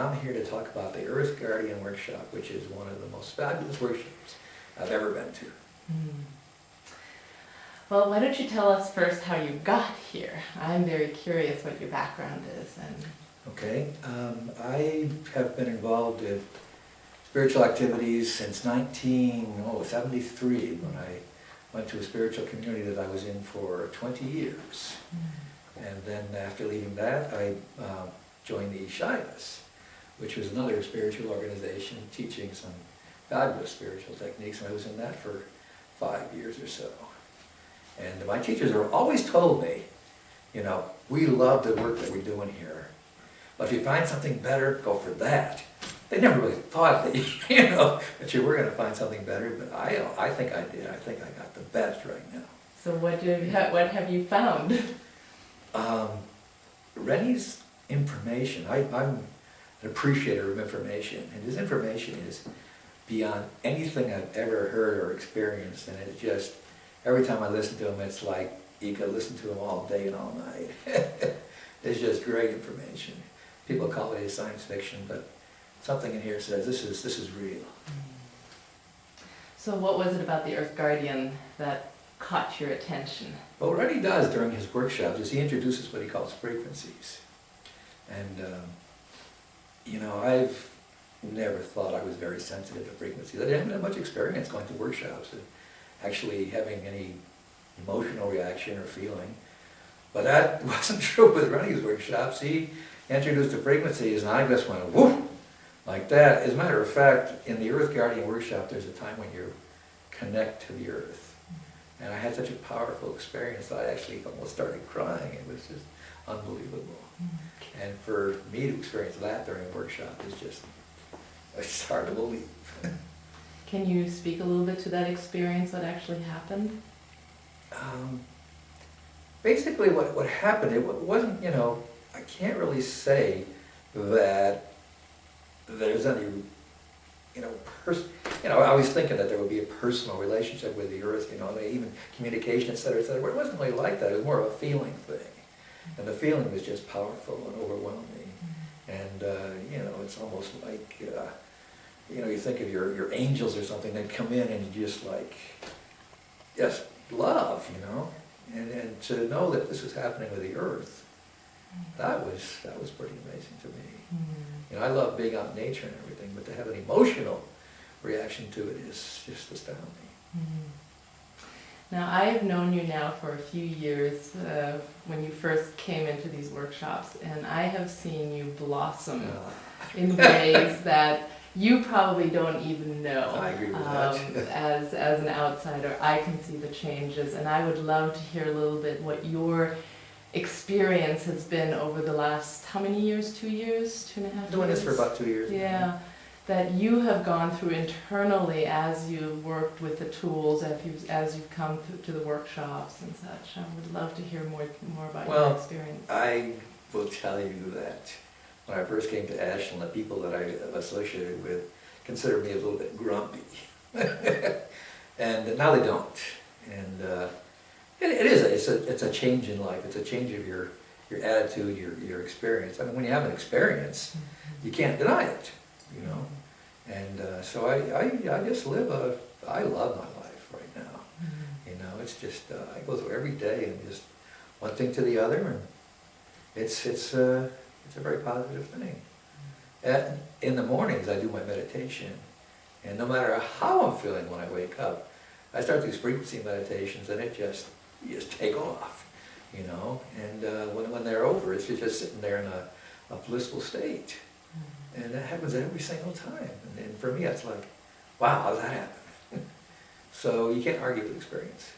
I'm here to talk about the Earth Guardian Workshop, which is one of the most fabulous workshops I've ever been to. Well, why don't you tell us first how you got here? I'm very curious what your background is. Okay, I have been involved in spiritual activities since 1973, when I went to a spiritual community that I was in for 20 years. And then after leaving that, I joined the Shivas, which was another spiritual organization teaching some fabulous spiritual techniques, and I was in that for 5 years or so. And my teachers have always told me, you know, we love the work that we're doing here, but if you find something better, go for that. They never really thought that, you know, that you were going to find something better, but I think I did. I think I got the best right now. So what have you found? Rennie's information, I'm an appreciator of information, and his information is beyond anything I've ever heard or experienced, and it just, every time I listen to him, it's like you could listen to him all day and all night. It's just great information. People call it science fiction, but something in here says this is real. So what was it about the Earth Guardian that caught your attention? Well, what he does during his workshops is he introduces what he calls frequencies. And, you know, I've never thought I was very sensitive to frequencies. I didn't have much experience going to workshops and actually having any emotional reaction or feeling. But that wasn't true with Rennie's workshops. He introduced the frequencies and I just went whoop, like that. As a matter of fact, in the Earth Guardian workshop, there's a time when you connect to the earth. And I had such a powerful experience that I actually almost started crying. It was just unbelievable. And for me to experience that during a workshop is just, it's hard to believe. Can you speak a little bit to that experience, what actually happened? Basically what happened, it wasn't, you know, I can't really say that there's any, you know, I was thinking that there would be a personal relationship with the earth, you know, even communication, et cetera, et cetera. It wasn't really like that. It was more of a feeling thing. And the feeling was just powerful and overwhelming. And, you know, it's almost like, you know, you think of your angels or something, they'd come in and you just like, just love, you know. And to know that this is happening with the earth, that was pretty amazing to me. You know, I love being out in nature and everything, but to have an emotional reaction to it is just astounding. Now, I have known you now for a few years, when you first came into these workshops, and I have seen you blossom in ways that you probably don't even know. I agree with that. As an outsider, I can see the changes, and I would love to hear a little bit what your experience has been over the last, how many years? 2 years? 2.5 years? Doing this for about 2 years. Yeah. That you have gone through internally as you've worked with the tools, as you've come to the workshops and such. I would love to hear more about your experience. I will tell you that when I first came to Ashland, the people that I associated with considered me a little bit grumpy. And now they don't. And it's a change in life. It's a change of your attitude, your experience. I mean, when you have an experience, you can't deny it. You know, and so I just I love my life right now. You know, it's just I go through every day and just one thing to the other, and it's a very positive thing. In the mornings I do my meditation, and no matter how I'm feeling when I wake up, I start these frequency meditations, and you just take off. You know, and when they're over, it's just sitting there in a blissful state. And that happens every single time. And for me, it's like, wow, how does that happen? So you can't argue with experience.